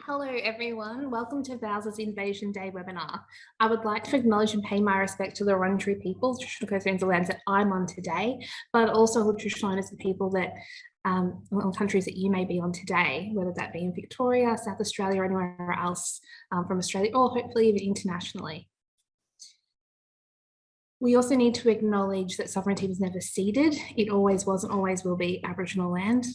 Hello everyone, welcome to VALS' Invasion Day webinar. I would like to acknowledge and pay my respect to the Wurundjeri people, traditional custodians of the lands that I'm on today, but also the traditional owners of the people that countries that you may be on today, whether that be in Victoria, South Australia, or anywhere else from Australia, or hopefully even internationally. We also need to acknowledge that sovereignty was never ceded. It always was and always will be Aboriginal land.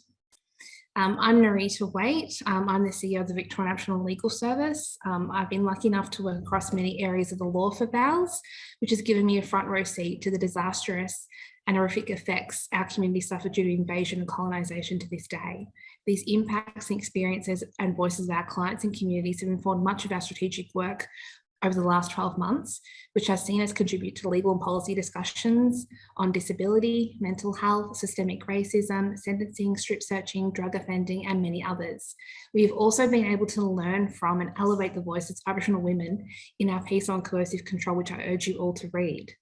I'm Nerita Waight. I'm the CEO of the Victorian Aboriginal Legal Service. I've been lucky enough to work across many areas of the law for VALS, which has given me a front row seat to the disastrous and horrific effects our community suffered due to invasion and colonisation to this day. These impacts and experiences and voices of our clients and communities have informed much of our strategic work over the last 12 months, which has seen us contribute to legal and policy discussions on disability, mental health, systemic racism, sentencing, strip searching, drug offending, and many others. We have also been able to learn from and elevate the voices of Aboriginal women in our piece on coercive control, which I urge you all to read.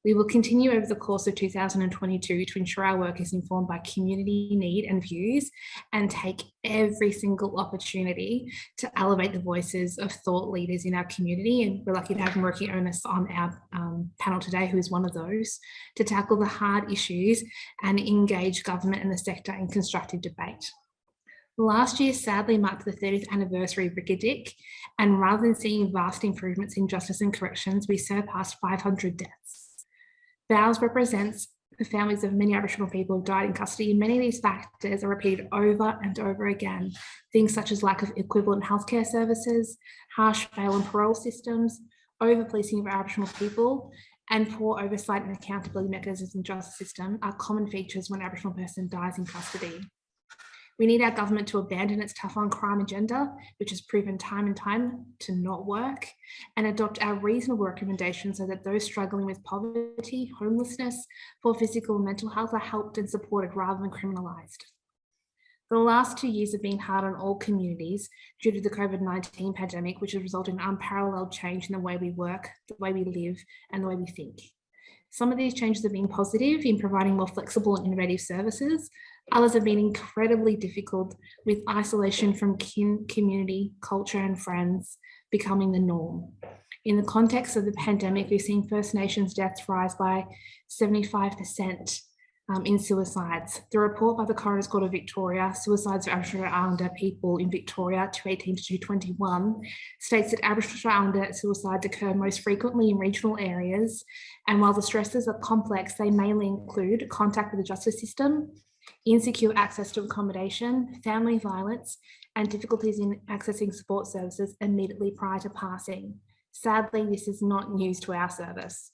We will continue over the course of 2022 to ensure our work is informed by community need and views and take every single opportunity to elevate the voices of thought leaders in our community. And we're lucky to have Marikios on our panel today, who is one of those, to tackle the hard issues and engage government and the sector in constructive debate. Last year sadly marked the 30th anniversary of Brigadik, and rather than seeing vast improvements in justice and corrections, we surpassed 500 deaths. VALS represents the families of many Aboriginal people who died in custody, and many of these factors are repeated over and over again. Things such as lack of equivalent healthcare services, harsh bail and parole systems, over-policing of Aboriginal people, and poor oversight and accountability mechanisms in the justice system are common features when an Aboriginal person dies in custody. We need our government to abandon its tough on crime agenda, which has proven time and time to not work, and adopt our reasonable recommendations so that those struggling with poverty, homelessness, poor physical and mental health are helped and supported rather than criminalised. The last 2 years have been hard on all communities due to the COVID-19 pandemic, which has resulted in unparalleled change in the way we work, the way we live, and the way we think. Some of these changes have been positive in providing more flexible and innovative services. Others have been incredibly difficult, with isolation from community, culture, and friends becoming the norm. In the context of the pandemic, we've seen First Nations deaths rise by 75% in suicides. The report by the Coroner's Court of Victoria, Suicides of Aboriginal Islander People in Victoria 2018 to 2021, states that Aboriginal Islander suicides occur most frequently in regional areas, and while the stresses are complex, they mainly include contact with the justice system, insecure access to accommodation, family violence, and difficulties in accessing support services immediately prior to passing. Sadly, this is not news to our service,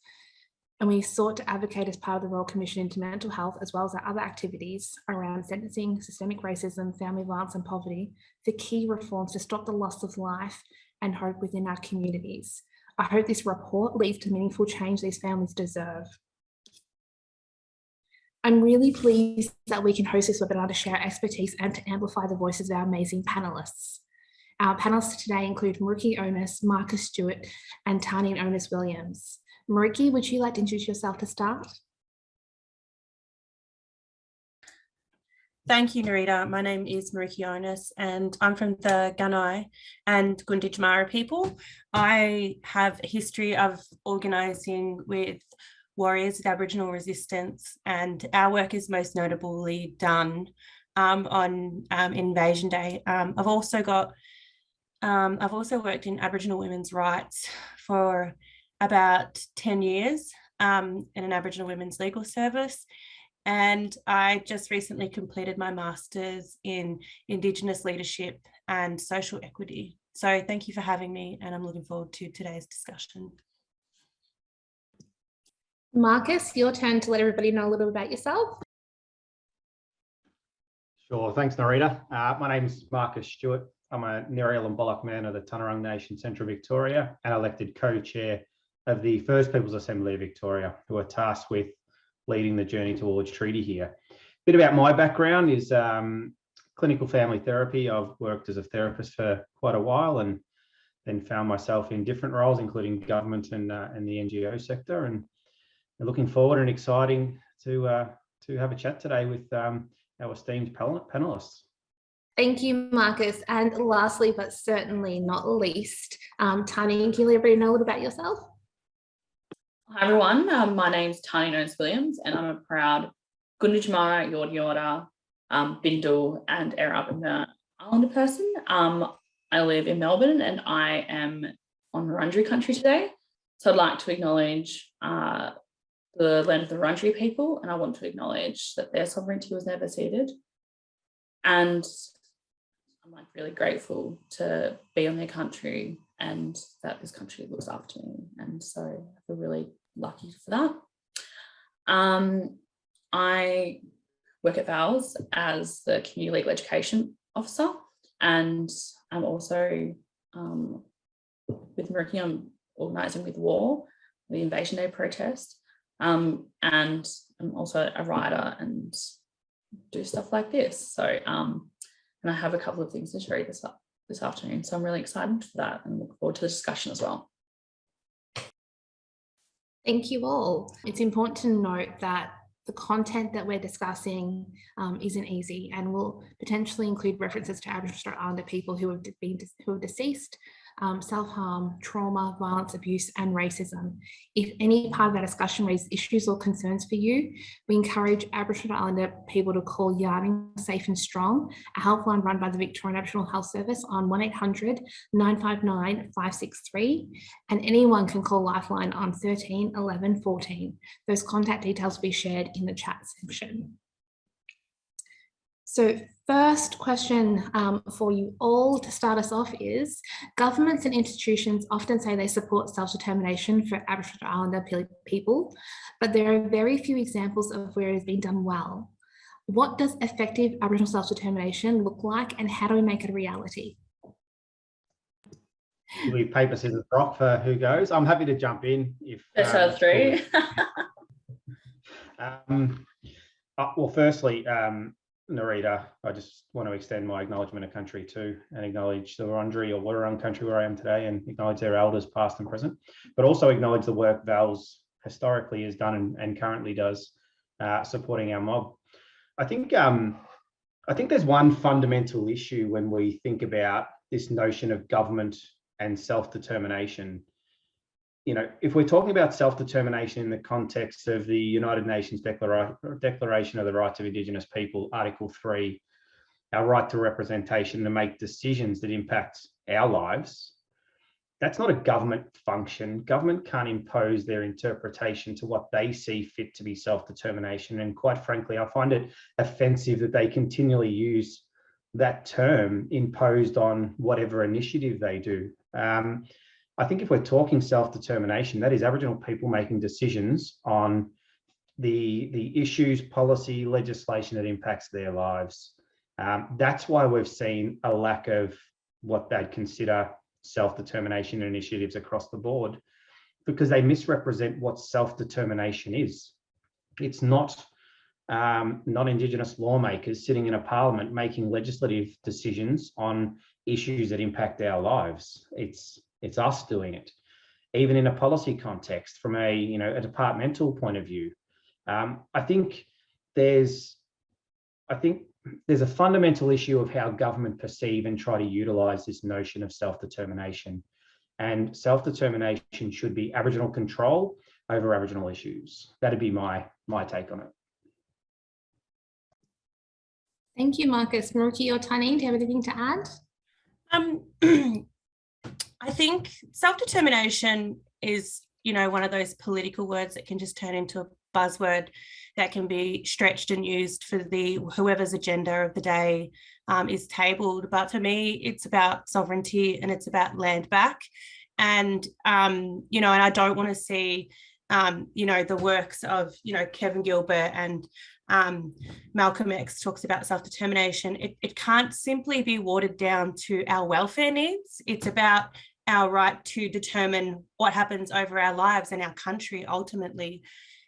and we sought to advocate as part of the Royal Commission into Mental Health, as well as our other activities around sentencing, systemic racism, family violence and poverty, for key reforms to stop the loss of life and hope within our communities. I hope this report leads to meaningful change these families deserve. I'm really pleased that we can host this webinar to share our expertise and to amplify the voices of our amazing panelists. Our panelists today include Marikios, Marcus Stewart, and Tani and Onus Williams. Mariki, would you like to introduce yourself to start? Thank you, Nerita. My name is Marikios, and I'm from the Gunai and Gunditjmara people. I have a history of organising with warriors of Aboriginal resistance, and our work is most notably done on Invasion Day. I've also worked in Aboriginal women's rights for about 10 years in an Aboriginal women's legal service, and I just recently completed my master's in Indigenous leadership and social equity. So thank you for having me, and I'm looking forward to today's discussion. Marcus, your turn to let everybody know a little about yourself. Sure, thanks Nerita. My name is Marcus Stewart. I'm a Nerial and Bollock man of the Tunarung Nation, Central Victoria, and elected co-chair of the First Peoples Assembly of Victoria, who are tasked with leading the journey towards treaty here. A bit about my background is clinical family therapy. I've worked as a therapist for quite a while and then found myself in different roles, including government and the NGO sector, and looking forward and exciting to have a chat today with our esteemed panelists. Thank you, Marcus. And lastly, but certainly not least, Tani, can you let everybody know a little about yourself? Hi everyone, my name's Tani Nones-Williams and I'm a proud Gunditjmara, Yorta Yorta, Bindal and Arab Islander person. I live in Melbourne and I am on Wurundjeri country today. So I'd like to acknowledge the land of the Wurundjeri people, and I want to acknowledge that their sovereignty was never ceded. And I'm really grateful to be on their country and that this country looks after me. And so I feel really lucky for that. I work at VALS as the Community Legal Education Officer, and I'm also with Marikios, I'm organising with War, the Invasion Day protest, and I'm also a writer and do stuff like this. So, and I have a couple of things to show you this afternoon. So I'm really excited for that and look forward to the discussion as well. Thank you all. It's important to note that the content that we're discussing isn't easy and will potentially include references to Aboriginal Strait Islander people who have deceased, self-harm, trauma, violence, abuse, and racism. If any part of our discussion raises issues or concerns for you, we encourage Aboriginal Islander people to call Yarning Safe and Strong, a helpline run by the Victorian Aboriginal Health Service on 1800 959 563, and anyone can call Lifeline on 13 11 14. Those contact details will be shared in the chat section. So first question for you all to start us off is, governments and institutions often say they support self-determination for Aboriginal Islander people, but there are very few examples of where it has been done well. What does effective Aboriginal self-determination look like, and how do we make it a reality? We paper, scissors, rock for who goes. I'm happy to jump in if That's three. Well, firstly, Nerita, I just want to extend my acknowledgement of country too, and acknowledge the Wurundjeri or Wurrung country where I am today, and acknowledge their elders past and present, but also acknowledge the work VALS historically has done and currently does supporting our mob. I think there's one fundamental issue when we think about this notion of government and self-determination. You know, if we're talking about self-determination in the context of the United Nations Declaration of the Rights of Indigenous People, Article 3, our right to representation to make decisions that impact our lives, that's not a government function. Government can't impose their interpretation to what they see fit to be self-determination. And quite frankly, I find it offensive that they continually use that term imposed on whatever initiative they do. I think if we're talking self-determination, that is Aboriginal people making decisions on the issues, policy, legislation that impacts their lives. That's why we've seen a lack of what they'd consider self-determination initiatives across the board, because they misrepresent what self-determination is. It's not non-Indigenous lawmakers sitting in a parliament making legislative decisions on issues that impact our lives. It's us doing it, even in a policy context, from a departmental point of view. I think there's a fundamental issue of how government perceive and try to utilise this notion of self-determination. And self-determination should be Aboriginal control over Aboriginal issues. That'd be my take on it. Thank you, Marcus. Marikios or Tani, do you have anything to add? I think self-determination is, one of those political words that can just turn into a buzzword that can be stretched and used for whoever's agenda of the day is tabled. But for me, it's about sovereignty and it's about land back. And, and I don't want to see, the works of, Kevin Gilbert and Malcolm X talks about self-determination. It can't simply be watered down to our welfare needs. It's about our right to determine what happens over our lives and our country ultimately.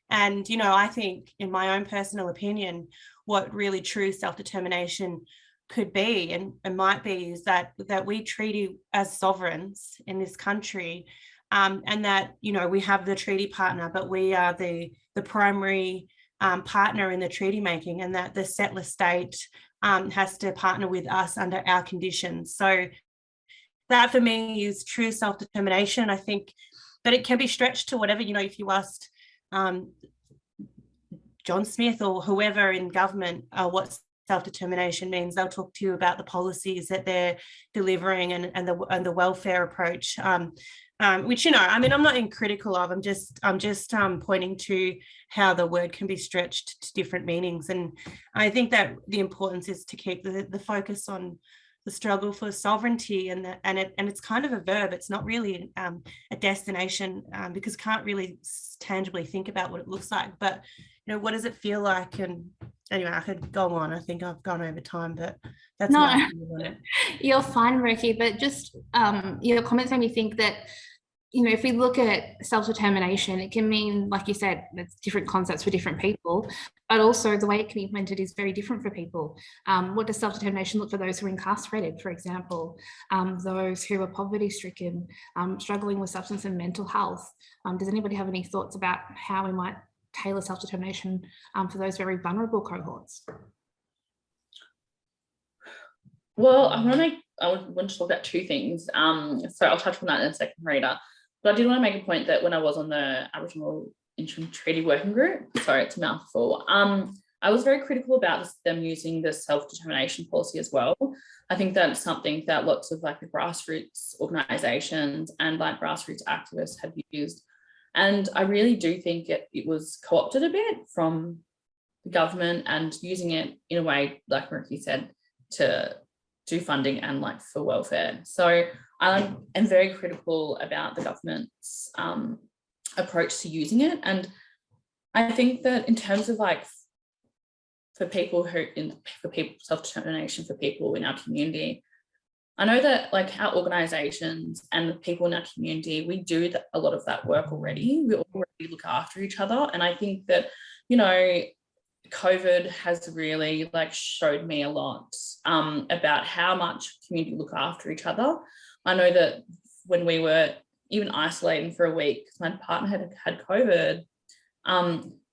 And, I think in my own personal opinion, what really true self-determination could be and might be is that we treaty as sovereigns in this country, and that, we have the treaty partner, but we are the primary partner in the treaty making, and that the settler state has to partner with us under our conditions. So that for me is true self-determination. I think that it can be stretched to whatever, if you asked John Smith or whoever in government what self-determination means, they'll talk to you about the policies that they're delivering and the welfare approach, which, I'm not critical of. I'm just pointing to how the word can be stretched to different meanings. And I think that the importance is to keep the focus on the struggle for sovereignty, and it's kind of a verb. It's not really a destination, because can't really tangibly think about what it looks like. But what does it feel like? And anyway, I could go on. I think I've gone over time, but that's my view on it. You're fine, Mariki. But just your comments made me think that if we look at self-determination, it can mean, like you said, it's different concepts for different people, but also the way it can be implemented is very different for people. What does self-determination look for those who are incarcerated, for example, those who are poverty-stricken, struggling with substance and mental health? Does anybody have any thoughts about how we might tailor self-determination for those very vulnerable cohorts? Well, I want to talk about two things. So I'll touch on that in a second, Rita. But I did want to make a point that when I was on the Aboriginal Interim Treaty Working Group, sorry, it's a mouthful, I was very critical about them using the self-determination policy as well. I think that's something that lots of the grassroots organisations and grassroots activists have used. And I really do think it was co-opted a bit from the government and using it in a way, like Mariki said, to do funding and for welfare. So I am very critical about the government's approach to using it. And I think that in terms of for people self-determination for people in our community, I know that our organisations and the people in our community, we do a lot of that work already. We already look after each other. And I think that, COVID has really showed me a lot about how much community look after each other. I know that when we were even isolating for a week, because my partner had COVID,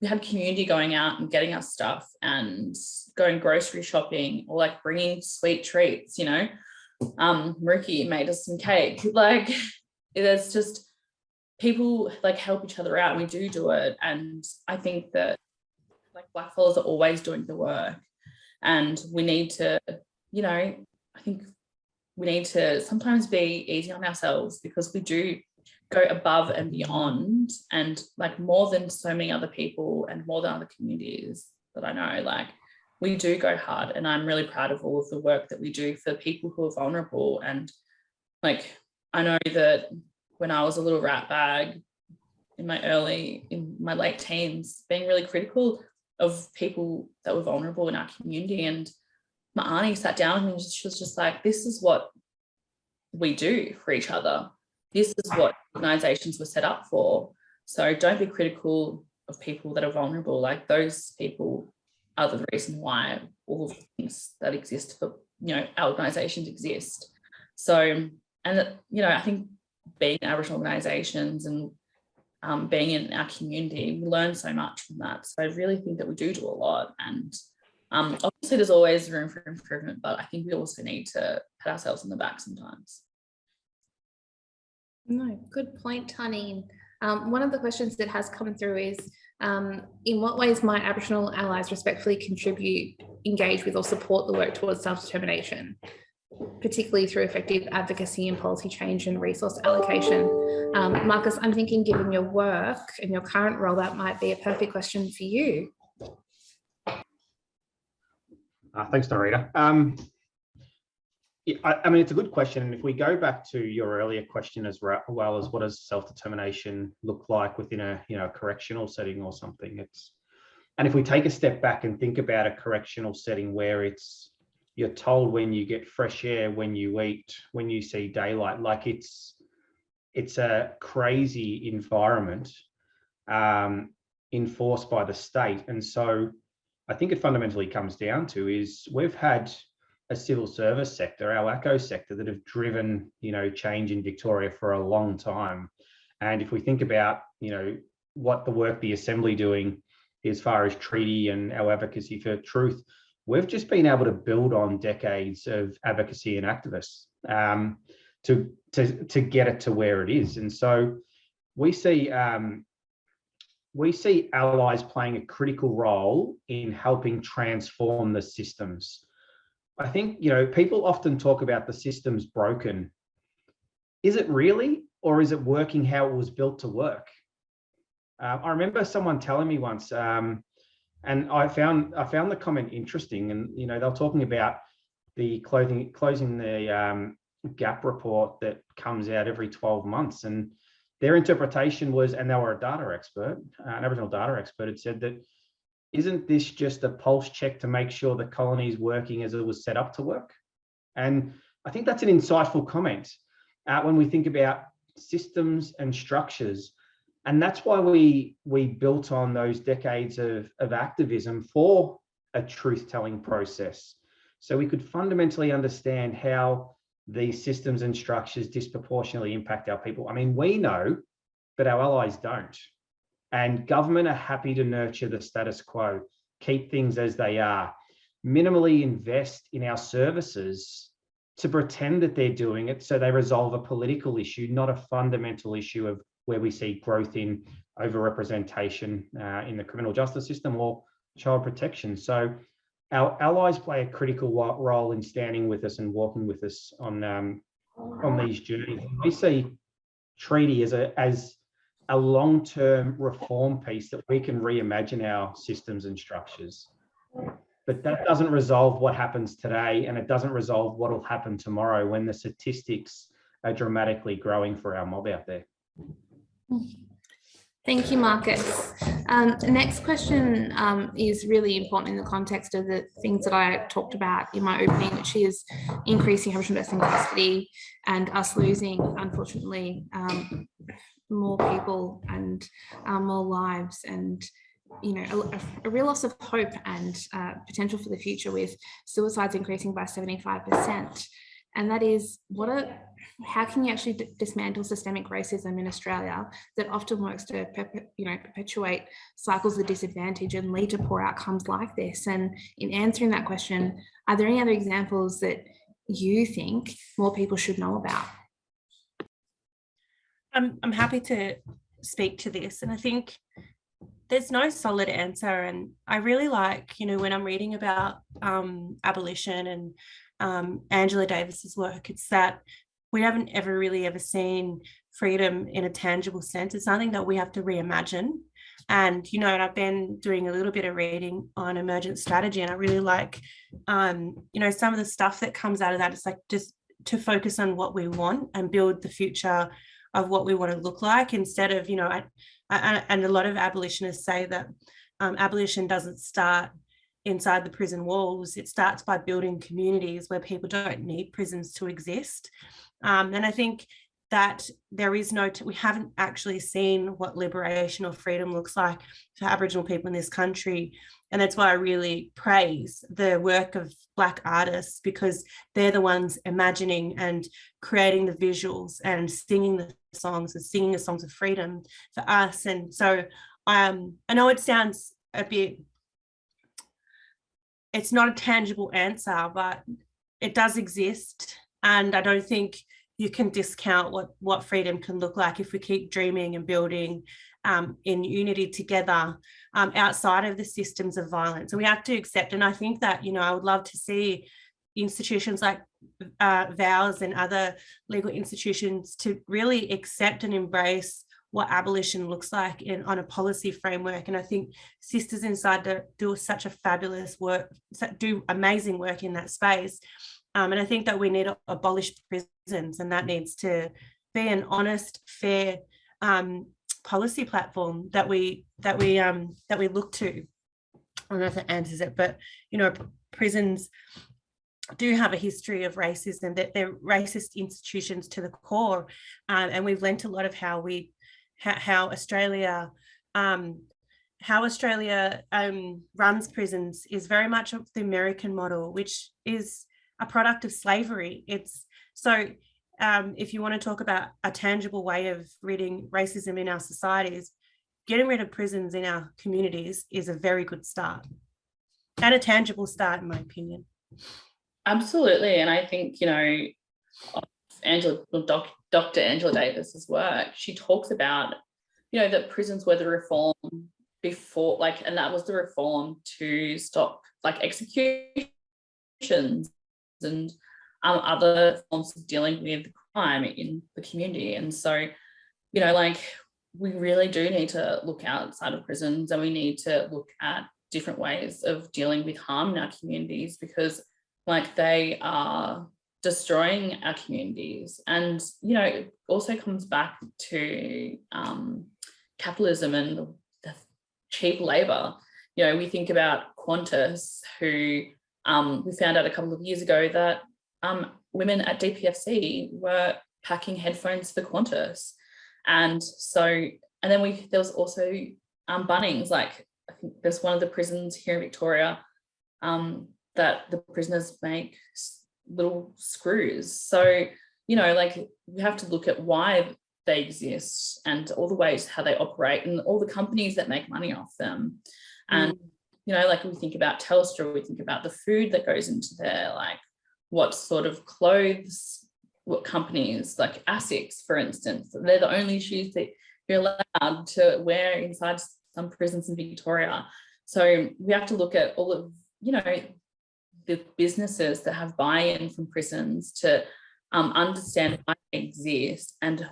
we had community going out and getting us stuff and going grocery shopping or bringing sweet treats, Mariki made us some cake. There's just people help each other out, and we do it. And I think that blackfellas are always doing the work, and we need to, I think we need to sometimes be easy on ourselves, because we do go above and beyond, and more than so many other people and more than other communities that I know, we do go hard. And I'm really proud of all of the work that we do for people who are vulnerable. And I know that when I was a little rat bag in my late teens, being really critical of people that were vulnerable in our community, and my auntie sat down with me and she was just this is what we do for each other. This is what organisations were set up for. So don't be critical of people that are vulnerable. Those people are the reason why all of the things that exist for, our organisations exist. So, and, I think being in Aboriginal organisations and being in our community, we learn so much from that. So I really think that we do a lot. And obviously there's always room for improvement, but I think we also need to pat ourselves on the back sometimes. No, good point, Tanine. One of the questions that has come through is, in what ways might Aboriginal allies respectfully contribute, engage with or support the work towards self-determination, particularly through effective advocacy and policy change and resource allocation? Marcus, I'm thinking given your work and your current role, that might be a perfect question for you. Thanks, Nerita. It's a good question. And if we go back to your earlier question as well as what does self-determination look like within a correctional setting or something, and if we take a step back and think about a correctional setting where you're told when you get fresh air, when you eat, when you see daylight, it's a crazy environment enforced by the state. And so I think it fundamentally comes down to is we've had a civil service sector, our ACO sector, that have driven, change in Victoria for a long time. And if we think about, what the work the Assembly doing as far as treaty and our advocacy for truth, we've just been able to build on decades of advocacy and activists to get it to where it is. And so we see allies playing a critical role in helping transform the systems. I think, people often talk about the system's broken. Is it really, or is it working how it was built to work? I remember someone telling me once, and I found the comment interesting, and they were talking about the closing the gap report that comes out every 12 months, and their interpretation was, and they were a data expert, an Aboriginal data expert, had said that, isn't this just a pulse check to make sure the colony is working as it was set up to work? And I think that's an insightful comment when we think about systems and structures. And that's why we built on those decades of activism for a truth-telling process. So we could fundamentally understand how these systems and structures disproportionately impact our people. I mean, we know, but our allies don't. And government are happy to nurture the status quo, keep things as they are, minimally invest in our services to pretend that they're doing it so they resolve a political issue, not a fundamental issue of where we see growth in overrepresentation in the criminal justice system or child protection. So our allies play a critical role in standing with us and walking with us on these journeys. We see treaty as a long-term reform piece that we can reimagine our systems and structures. But that doesn't resolve what happens today, and it doesn't resolve what will happen tomorrow when the statistics are dramatically growing for our mob out there. Thank you, Marcus. The next question is really important in the context of the things that I talked about in my opening, which is increasing Aboriginal deaths in custody and us losing, unfortunately, more people and more lives, and a real loss of hope and potential for the future, with suicides increasing by 75%. And that is, how can you actually dismantle systemic racism in Australia that often works to perpetuate cycles of disadvantage and lead to poor outcomes like this? And in answering that question, are there any other examples that you think more people should know about? I'm happy to speak to this, and I think there's no solid answer. And I really like, when I'm reading about abolition and Angela Davis's work, it's that we haven't ever seen freedom in a tangible sense. It's something that we have to reimagine. And, and I've been doing a little bit of reading on emergent strategy, and I really like, some of the stuff that comes out of that. It's like just to focus on what we want and build the future of what we want to look like, instead of, and a lot of abolitionists say that abolition doesn't start inside the prison walls. It starts by building communities where people don't need prisons to exist. And I think that there is we haven't actually seen what liberation or freedom looks like for Aboriginal people in this country. And that's why I really praise the work of Black artists, because they're the ones imagining and creating the visuals and singing the songs of freedom for us. And so I know it sounds a bit, it's not a tangible answer, but it does exist. And I don't think you can discount what freedom can look like if we keep dreaming and building in unity together outside of the systems of violence. And we have to accept, and I think that, I would love to see institutions like VALS and other legal institutions to really accept and embrace what abolition looks like on a policy framework. And I think Sisters Inside do such a fabulous work, do amazing work in that space. And I think that we need to abolish prisons, and that needs to be an honest, fair policy platform that we look to. I don't know if that answers it, but prisons do have a history of racism, that they're racist institutions to the core, and we've learnt a lot of how Australia runs prisons is very much of the American model, which is a product of slavery. It's so if you want to talk about a tangible way of ridding racism in our societies, getting rid of prisons in our communities is a very good start. and a tangible start, in my opinion. Absolutely. And I think, you know, Dr. Angela Davis's work, she talks about, you know, that prisons were the reform before, like, and that was the reform to stop like executions and other forms of dealing with crime in the community. And so, you know, like, we really do need to look outside of prisons, and we need to look at different ways of dealing with harm in our communities, because like they are destroying our communities. And, you know, it also comes back to capitalism and the cheap labor. You know, we think about Qantas, who we found out a couple of years ago that women at DPFC were packing headphones for Qantas. And so, and then there was also Bunnings, like I think there's one of the prisons here in Victoria that the prisoners make little screws. So, you know, like we have to look at why they exist and all the ways how they operate and all the companies that make money off them. And, you know, like we think about Telstra, we think about the food that goes into there, like what sort of clothes, what companies, like ASICS, for instance, they're the only shoes that you're allowed to wear inside some prisons in Victoria. So we have to look at all of, you know, the businesses that have buy-in from prisons to understand why they exist and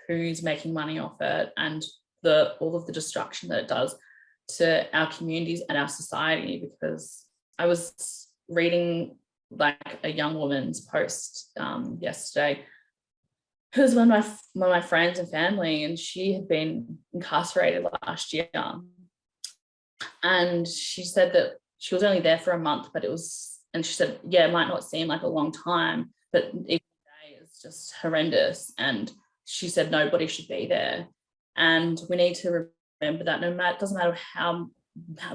who's making money off it, and all of the destruction that it does to our communities and our society. Because I was reading like a young woman's post yesterday, who's one of my friends and family, and she had been incarcerated last year, and she said that she was only there for a month, but it was, and she said, yeah, it might not seem like a long time, but each day is just horrendous. And she said nobody should be there. And we need to remember that it doesn't matter how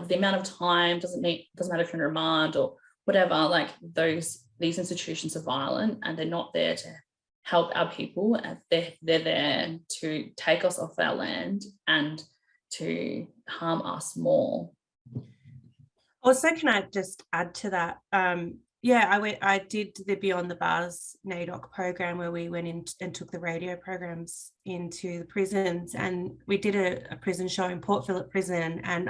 the amount of time, doesn't matter if you're in remand or whatever, like these institutions are violent and they're not there to help our people. They're there to take us off our land and to harm us more. Also, can I just add to that? I did the Beyond the Bars NAIDOC program, where we went in and took the radio programs into the prisons, and we did a prison show in Port Phillip Prison. And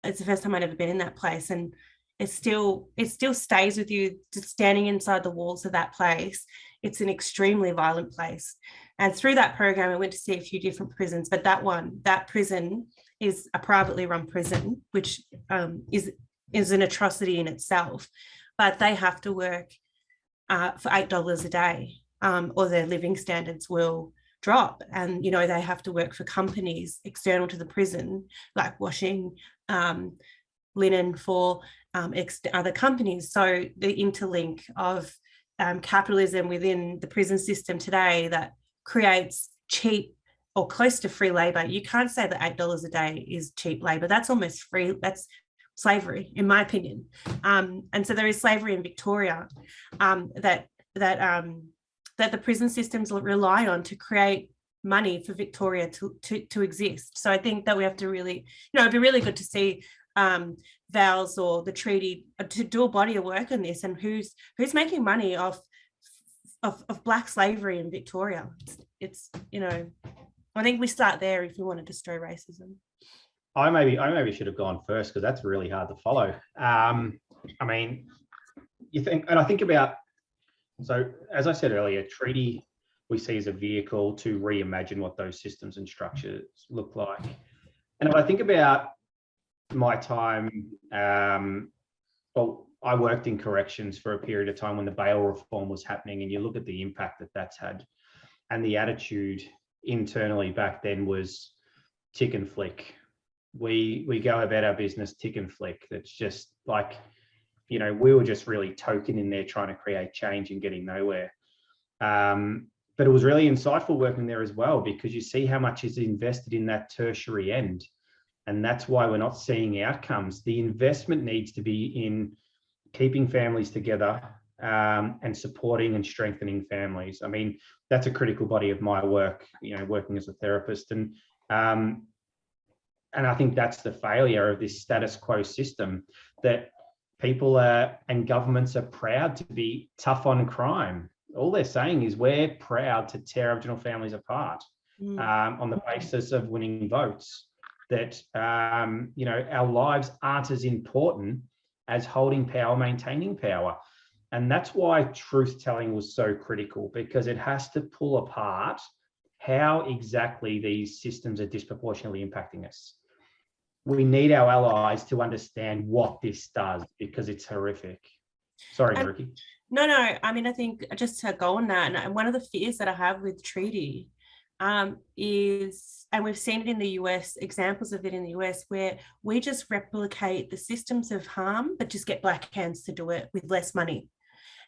it's the first time I'd ever been in that place, and it still stays with you just standing inside the walls of that place. It's an extremely violent place. And through that program, I went to see a few different prisons, but that prison is a privately run prison, which is an atrocity in itself. But they have to work for $8 a day, or their living standards will drop. And, you know, they have to work for companies external to the prison, like washing linen for other companies. So the interlink of capitalism within the prison system today that creates cheap or close to free labor. You can't say that $8 a day is cheap labor. That's almost free. That's slavery, in my opinion. And so there is slavery in Victoria that the prison systems rely on to create money for Victoria to exist. So I think that we have to really, you know, it'd be really good to see VALS or the treaty to do a body of work on this, and who's making money off Black slavery in Victoria. It's you know, I think we start there if we want to destroy racism. I maybe should have gone first, because that's really hard to follow. I mean, I think about, so as I said earlier, treaty we see as a vehicle to reimagine what those systems and structures look like. And if I think about my time, I worked in corrections for a period of time when the bail reform was happening, and you look at the impact that that's had, and the attitude internally back then was tick and flick. We go about our business tick and flick. That's just like, you know, we were just really token in there trying to create change and getting nowhere. But it was really insightful working there as well, because you see how much is invested in that tertiary end. And that's why we're not seeing outcomes. The investment needs to be in keeping families together and supporting and strengthening families. I mean, that's a critical body of my work, you know, working as a therapist. And And I think that's the failure of this status quo system, that people and governments are proud to be tough on crime. All they're saying is we're proud to tear Aboriginal families apart on the basis of winning votes. That our lives aren't as important as holding power, maintaining power. And that's why truth telling was so critical, because it has to pull apart how exactly these systems are disproportionately impacting us. We need our allies to understand what this does, because it's horrific. Sorry, Mariki. No, I mean, I think just to go on that, and one of the fears that I have with treaty is, and we've seen it in the US, examples of it in the US, where we just replicate the systems of harm, but just get black hands to do it with less money.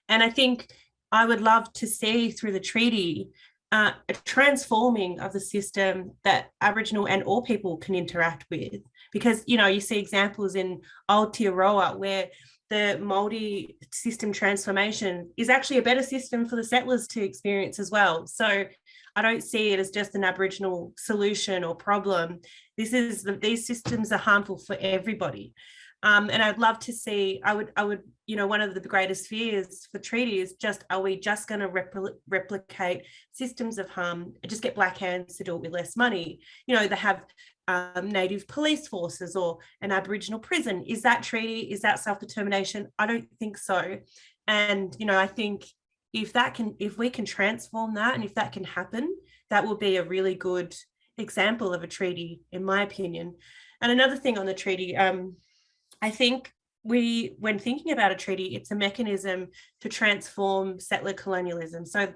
And I think I would love to see through the treaty a transforming of the system that Aboriginal and all people can interact with. Because, you see examples in Aotearoa where the multi-system transformation is actually a better system for the settlers to experience as well. So I don't see it as just an Aboriginal solution or problem. These systems are harmful for everybody. And I'd love to see, I would, one of the greatest fears for treaty is just, are we just going to replicate systems of harm, just get black hands to do it with less money? They have native police forces or an Aboriginal prison. Is that treaty? Is that self-determination? I don't think so. And, I think if we can transform that, and if that can happen, that will be a really good example of a treaty, in my opinion. And another thing on the treaty, I think when thinking about a treaty, it's a mechanism to transform settler colonialism. So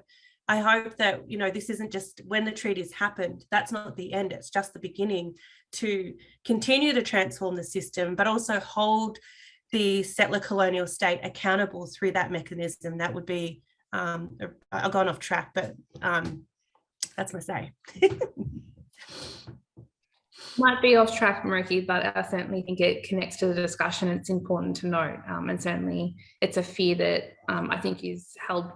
I hope that, this isn't just when the treaty's happened, that's not the end, it's just the beginning to continue to transform the system, but also hold the settler colonial state accountable through that mechanism. That would be, I've gone off track, but that's my say. Might be off track, Mariki, but I certainly think it connects to the discussion. It's important to note, and certainly it's a fear that I think is held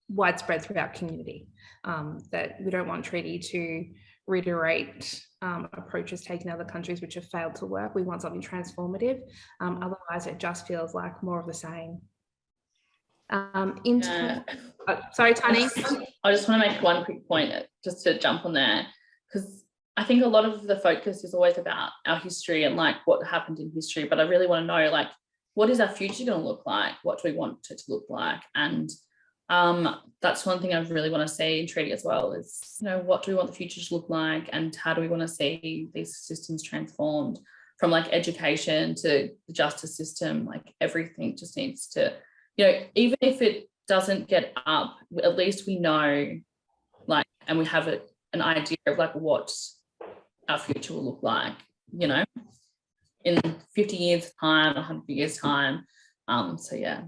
widespread throughout community, that we don't want treaty to reiterate approaches taken in other countries which have failed to work. We want something transformative. Otherwise, it just feels like more of the same. Sorry, Tani. I just want to make one quick point, just to jump on there, because I think a lot of the focus is always about our history and like what happened in history, but I really want to know, like, what is our future going to look like? What do we want it to look like? And that's one thing I really want to see in treaty as well is, what do we want the future to look like, and how do we want to see these systems transformed, from like education to the justice system? Like everything just needs to, even if it doesn't get up, at least we know, like, and we have an idea of like what our future will look like, in 50 years time, 100 years time. So yeah.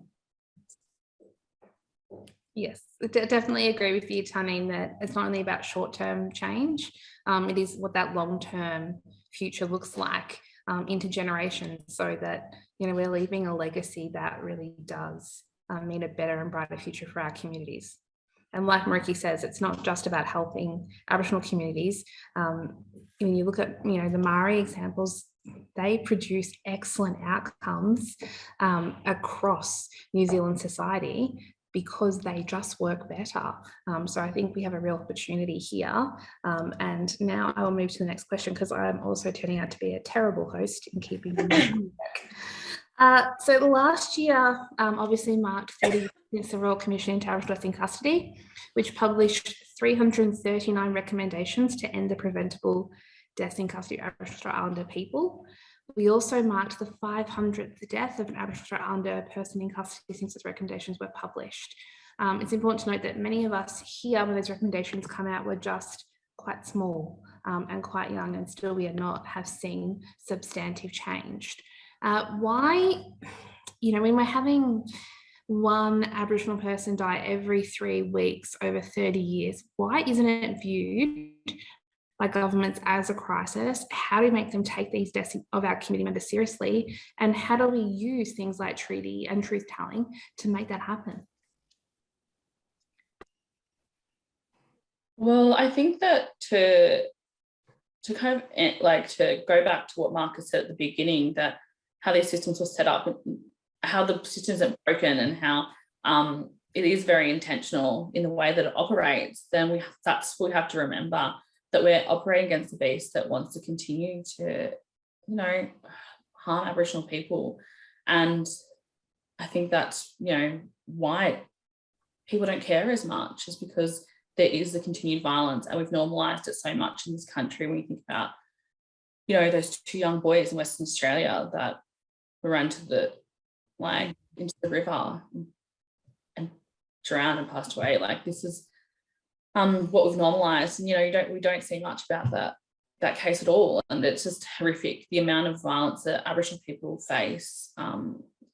Yes, definitely agree with you, Tani, that it's not only about short-term change, it is what that long-term future looks like into generations, so that, we're leaving a legacy that really does mean a better and brighter future for our communities. And like Mariki says, it's not just about helping Aboriginal communities. When you look at, the Maori examples, they produce excellent outcomes across New Zealand society because they just work better. So I think we have a real opportunity here. And now I will move to the next question, because I'm also turning out to be a terrible host in keeping the back. So the last year obviously marked 30 years since the Royal Commission into Aboriginal Death in Custody, which published 339 recommendations to end the preventable deaths in custody of Aboriginal Strait Islander people. We also marked the 500th death of an Aboriginal Strait Islander person in custody since those recommendations were published. It's important to note that many of us here, when those recommendations come out, were just quite small and quite young, and still we have seen substantive change. Why, when we're having one Aboriginal person die every 3 weeks over 30 years, why isn't it viewed by governments as a crisis? How do we make them take these deaths of our community members seriously? And how do we use things like treaty and truth telling to make that happen? Well, I think that to to kind of like to go back to what Marcus said at the beginning, that how these systems were set up, how the systems are broken, and how it is very intentional in the way that it operates, then we have to remember that we're operating against a beast that wants to continue to, you know, harm Aboriginal people. And I think that's, you know, why people don't care as much, is because there is the continued violence, and we've normalised it so much in this country. When you think about, you know, those 2 young boys in Western Australia that were run to into the river and drowned and passed away, like, this is what we've normalised. And, you know, we don't see much about that case at all, and it's just horrific, the amount of violence that Aboriginal people face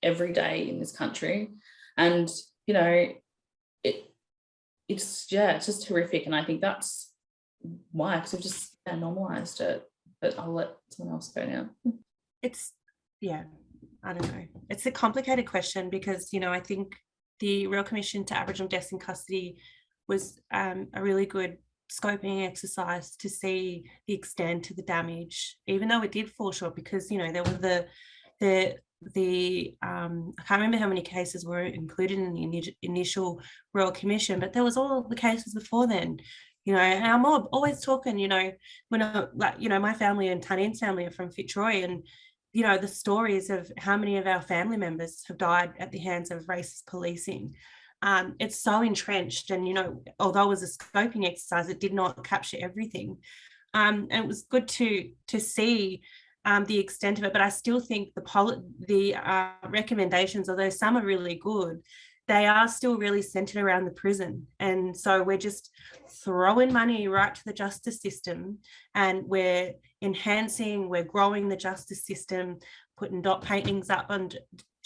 every day in this country. And, you know, it's just horrific. And I think that's why, because we've just normalised it. But I'll let someone else go now. I don't know. It's a complicated question, because, you know, I think the Royal Commission to Aboriginal Deaths in Custody was a really good scoping exercise to see the extent of the damage, even though it did fall short, because, you know, there were I can't remember how many cases were included in the initial Royal Commission, but there was all the cases before then, you know. And I'm always talking, you know, when my family and Tanine's family are from Fitzroy, and, you know, the stories of how many of our family members have died at the hands of racist policing. It's so entrenched, and, you know, although it was a scoping exercise, it did not capture everything. And it was good to see the extent of it, but I still think the recommendations, although some are really good, they are still really centered around the prison. And so we're just throwing money right to the justice system, and we're growing the justice system, putting dot paintings up on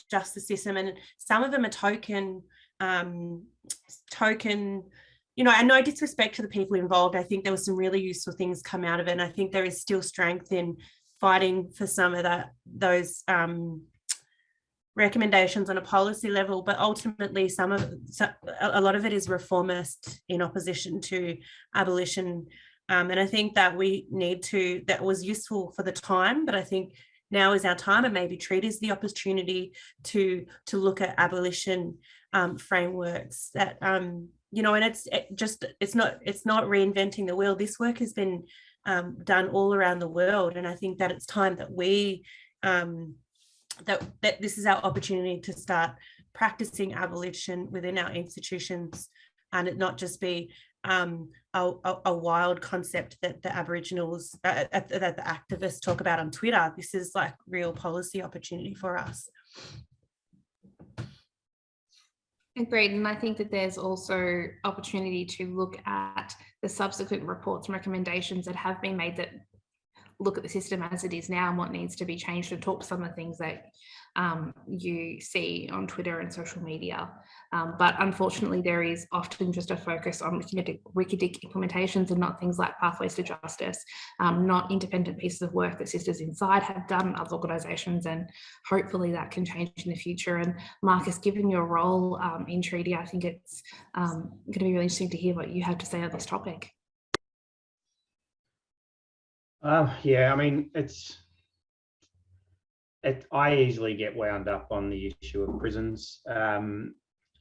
justice system, and some of them are token, you know, and no disrespect to the people involved. I think there were some really useful things come out of it, and I think there is still strength in fighting for some of those recommendations on a policy level, but ultimately a lot of it is reformist in opposition to abolition. And I think that that was useful for the time, but I think now is our time, and maybe treat as the opportunity to look at abolition frameworks that, you know, and it's not reinventing the wheel. This work has been done all around the world, and I think that it's time that we that this is our opportunity to start practicing abolition within our institutions, and it not just be a wild concept that the Aboriginals that the activists talk about on Twitter. This is like real policy opportunity for us. Agreed, and I think that there's also opportunity to look at the subsequent reports and recommendations that have been made that look at the system as it is now and what needs to be changed, and talk to some of the things that you see on Twitter and social media. But unfortunately, there is often just a focus on wicked implementations and not things like pathways to justice, not independent pieces of work that sisters inside have done, other organisations, and hopefully that can change in the future. And Marcus, given your role in treaty, I think it's going to be really interesting to hear what you have to say on this topic. Yeah, I mean, I easily get wound up on the issue of prisons. And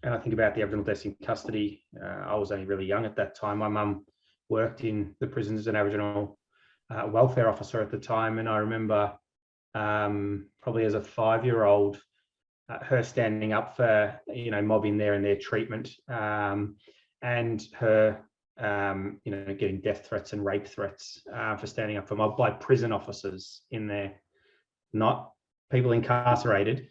I think about the Aboriginal deaths in custody. I was only really young at that time. My mum worked in the prisons as an Aboriginal welfare officer at the time. And I remember probably as a 5-year-old, her standing up for, you know, mob in there and their treatment, and her getting death threats and rape threats for standing up for mob by prison officers in there, not people incarcerated,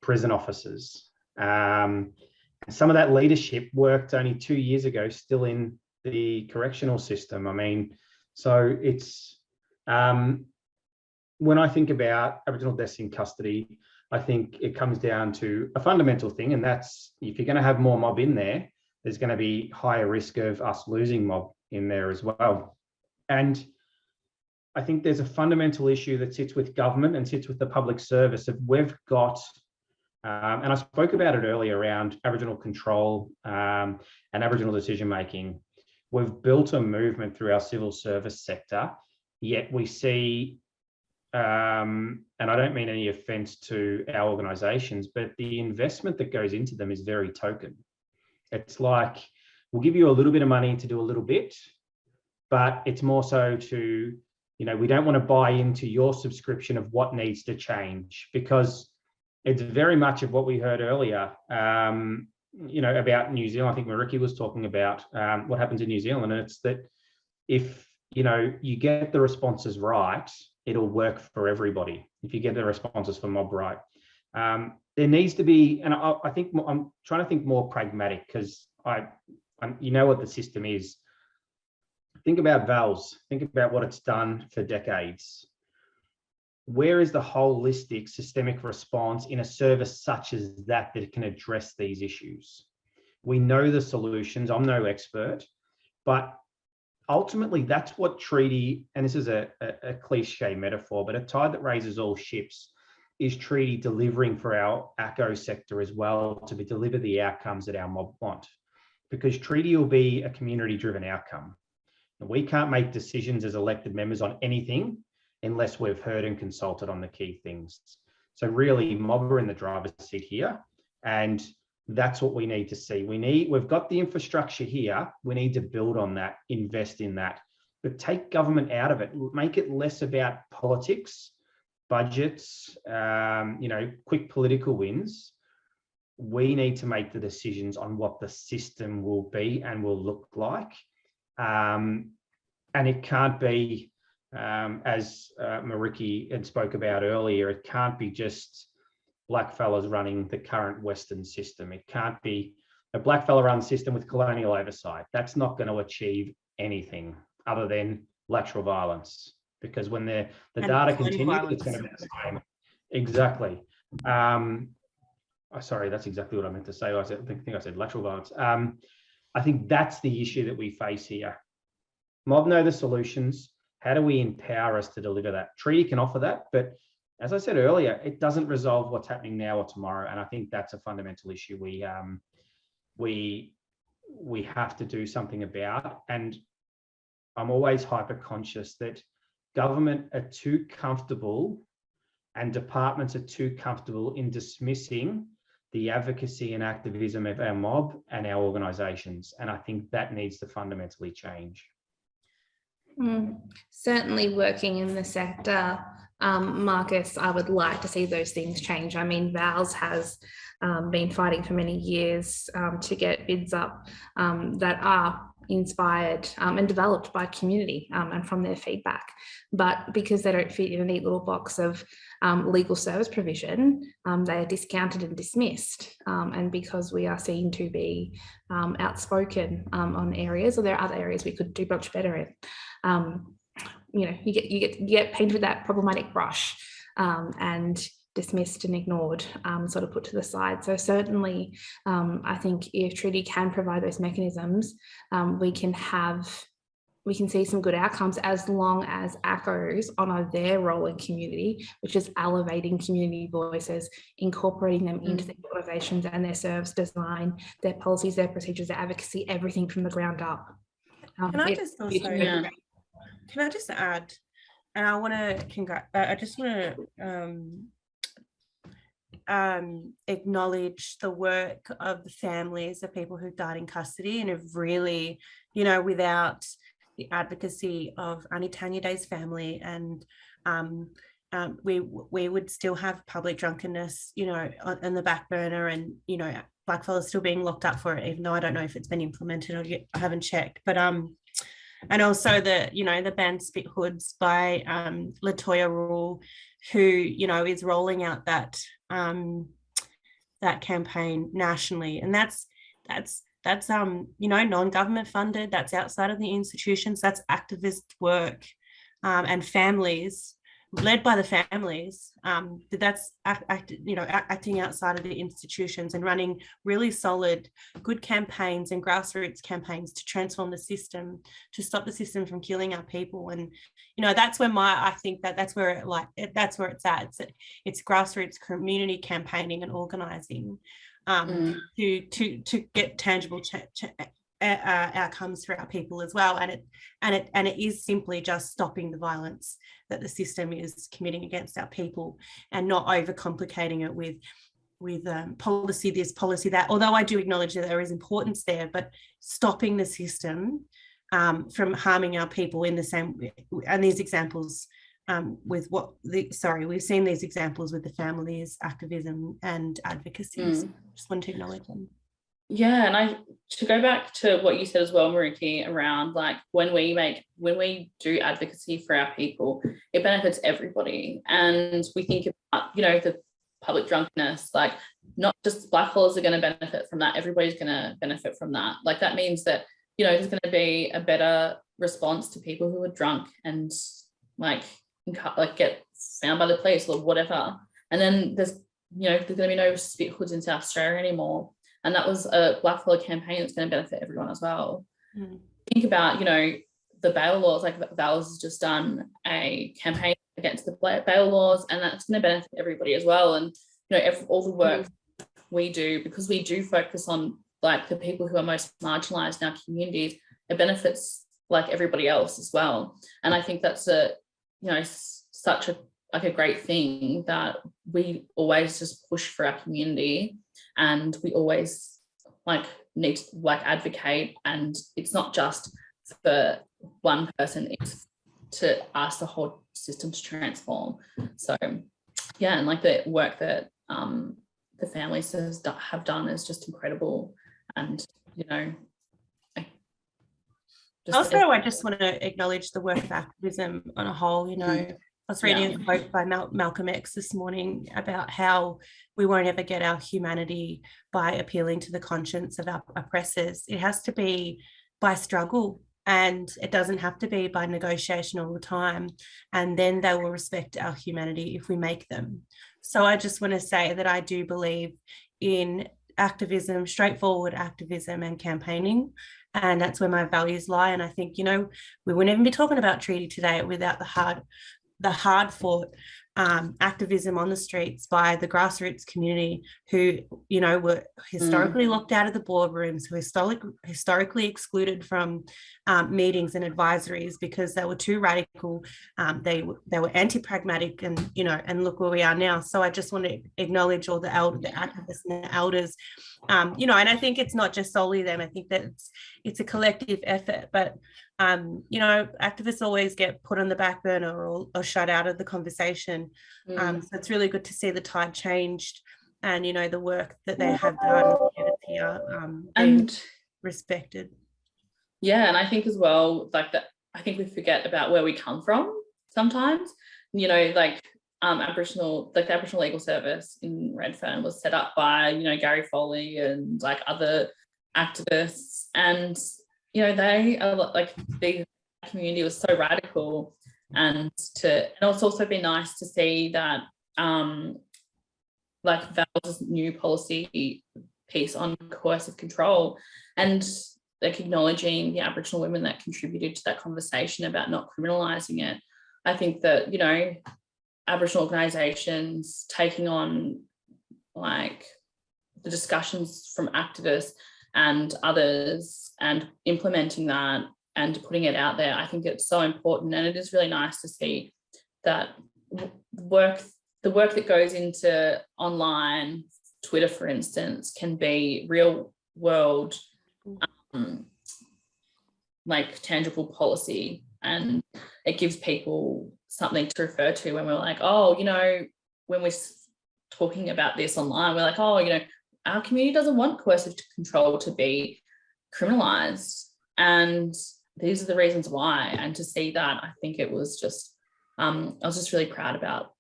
prison officers. Some of that leadership worked only 2 years ago, still in the correctional system. I mean, so it's, when I think about Aboriginal deaths in custody, I think it comes down to a fundamental thing, and that's if you're going to have more mob in there, there's going to be higher risk of us losing mob in there as well. And I think there's a fundamental issue that sits with government and sits with the public service that we've got, and I spoke about it earlier around Aboriginal control and Aboriginal decision making. We've built a movement through our civil service sector yet we see, and I don't mean any offence to our organisations, but the investment that goes into them is very token. It's like, we'll give you a little bit of money to do a little bit, but it's more so to, we don't want to buy into your subscription of what needs to change, because it's very much of what we heard earlier, about New Zealand. I think Marikios was talking about what happens in New Zealand, and it's that if, you get the responses right, it'll work for everybody. If you get the responses for mob right, there needs to be, and I think I'm trying to think more pragmatic, because you know what the system is. Think about VALS. Think about what it's done for decades. Where is the holistic systemic response in a service such as that can address these issues? We know the solutions. I'm no expert, but ultimately that's what treaty, and this is a cliche metaphor, but a tide that raises all ships, is treaty delivering for our ACO sector as well, to deliver the outcomes that our mob want. Because treaty will be a community-driven outcome. And we can't make decisions as elected members on anything unless we've heard and consulted on the key things. So really, mob are in the driver's seat here, and that's what we need to see. We've got the infrastructure here. We need to build on that, invest in that, but take government out of it. Make it less about politics, budgets, quick political wins. We need to make the decisions on what the system will be and will look like. And it can't be, as Mariki had spoke about earlier, it can't be just blackfellas running the current Western system. It can't be a blackfella run system with colonial oversight. That's not going to achieve anything other than lateral violence, because when the data continues, it's going to be the same. Exactly. Sorry, that's exactly what I meant to say. I think I said lateral violence. I think that's the issue that we face here. Mob know the solutions. How do we empower us to deliver that? Treaty can offer that, but as I said earlier, it doesn't resolve what's happening now or tomorrow. And I think that's a fundamental issue we have to do something about. And I'm always hyper conscious that government are too comfortable and departments are too comfortable in dismissing the advocacy and activism of our mob and our organisations. And I think that needs to fundamentally change. Certainly working in the sector, Marcus, I would like to see those things change. I mean, VALS has been fighting for many years to get bids up that are inspired and developed by community and from their feedback. But because they don't fit in a neat little box of legal service provision, they are discounted and dismissed. And because we are seen to be outspoken on areas, or there are other areas we could do much better in, you get painted with that problematic brush and dismissed and ignored, sort of put to the side. So certainly, I think if treaty can provide those mechanisms, we can see some good outcomes, as long as ACOs honour their role in community, which is elevating community voices, incorporating them into their organisations and their service design, their policies, their procedures, their advocacy, everything from the ground up. Can I just add, and I just want to acknowledge the work of the families of people who died in custody and have really, without the advocacy of Auntie Tanya Day's family, and we would still have public drunkenness, on the back burner, and blackfellas still being locked up for it, even though I don't know if it's been implemented or I haven't checked. But and also the ban spit hoods by Latoya Rule, who is rolling out that campaign nationally, and that's non-government funded, that's outside of the institutions, that's activist work, and families, led by the families, that's acting outside of the institutions and running really solid, good campaigns and grassroots campaigns to transform the system, to stop the system from killing our people. And that's where I think that's where it's at. It's grassroots community campaigning and organising to get tangible outcomes for our people as well, and it is simply just stopping the violence that the system is committing against our people, and not overcomplicating it with policy this, policy that, although I do acknowledge that there is importance there, but stopping the system from harming our people in the same way. And these examples we've seen these examples with the families, activism and advocacy. So just want to acknowledge them. Yeah, and to go back to what you said as well, Mariki, around like when we do advocacy for our people, it benefits everybody. And we think about, the public drunkenness, like not just blackfellas are going to benefit from that, everybody's going to benefit from that. Like that means that, there's going to be a better response to people who are drunk and get found by the police or whatever. And then there's going to be no spit hoods in South Australia anymore. And that was a blackfella campaign that's going to benefit everyone as well. Think about, the bail laws, like VALS has just done a campaign against the bail laws, and that's going to benefit everybody as well. And, all the work we do, because we do focus on like the people who are most marginalised in our communities, it benefits like everybody else as well. And I think that's such a great thing that we always just push for our community, and we always need to advocate. And it's not just for one person, it's to ask the whole system to transform. So yeah, and the work that the families have done is just incredible. And I just want to acknowledge the work of activism on a whole. I was reading a quote by Malcolm X this morning about how we won't ever get our humanity by appealing to the conscience of our oppressors. It has to be by struggle, and it doesn't have to be by negotiation all the time. And then they will respect our humanity if we make them. So I just want to say that I do believe in activism, straightforward activism and campaigning. And that's where my values lie. And I think, we wouldn't even be talking about treaty today without the hard fought activism on the streets by the grassroots community who, were historically locked out of the boardrooms, who were historically excluded from meetings and advisories because they were too radical. They were anti-pragmatic, and look where we are now. So I just want to acknowledge all the activists and the elders, and I think it's not just solely them. I think that it's a collective effort, but activists always get put on the back burner or shut out of the conversation. So it's really good to see the tide changed, and the work that they have done here and respected. Yeah, and I think as well, that I think we forget about where we come from sometimes. Aboriginal Legal Service in Redfern was set up by Gary Foley and other activists, and they are the community was so radical, and it's also been nice to see that VAL's new policy piece on coercive control, and acknowledging the Aboriginal women that contributed to that conversation about not criminalising it. I think that Aboriginal organisations taking on the discussions from activists and others and implementing that and putting it out there, I think it's so important. And it is really nice to see that the work that goes into online, Twitter, for instance, can be real world, tangible policy, and it gives people something to refer to when we're when we're talking about this online, we're our community doesn't want coercive control to be criminalised, and these are the reasons why. And to see that, I think it was just, I was just really proud about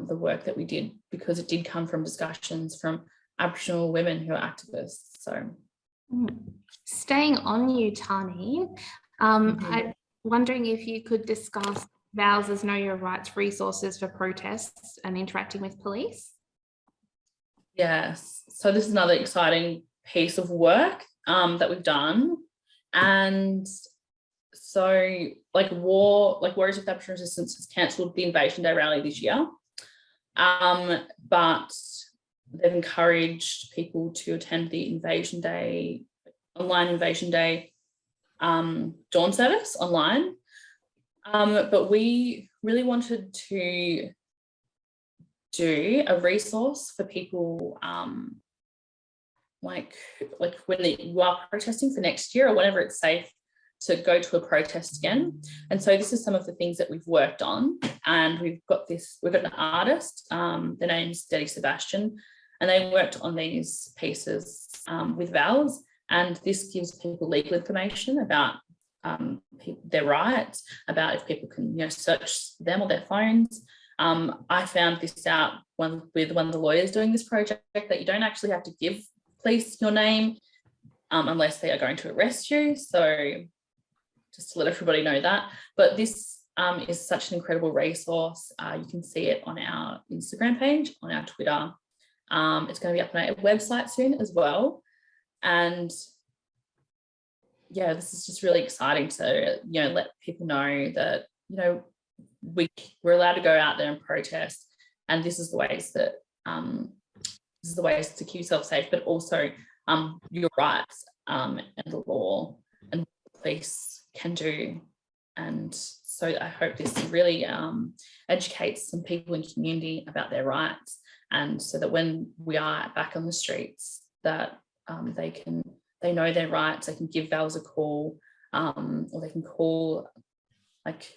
the work that we did, because it did come from discussions from Aboriginal women who are activists. So, staying on you, Tani, I'm wondering if you could discuss VALS's Know Your Rights resources for protests and interacting with police. Yes, so this is another exciting piece of work that we've done. And so Warriors of Aboriginal Resistance has cancelled the Invasion Day rally this year, but they've encouraged people to attend the Invasion Day online Invasion Day dawn service online. But we really wanted to do a resource for people like when you are protesting for next year or whenever it's safe to go to a protest again. And so this is some of the things that we've worked on, and we've got an artist, their name's Daddy Sebastian, and they worked on these pieces with VALS, and this gives people legal information about their rights, about if people can search them or their phones. I found this out with one of the lawyers doing this project, that you don't actually have to give police your name unless they are going to arrest you. So just to let everybody know that. But this is such an incredible resource. You can see it on our Instagram page, on our Twitter. It's going to be up on our website soon as well. And yeah, this is just really exciting to let people know that we're allowed to go out there and protest, and this is the ways that to keep yourself safe, but also your rights and the law and what the police can do. And so I hope this really educates some people in the community about their rights, and so that when we are back on the streets, that they know their rights. They can give VALS a call, or they can call, like,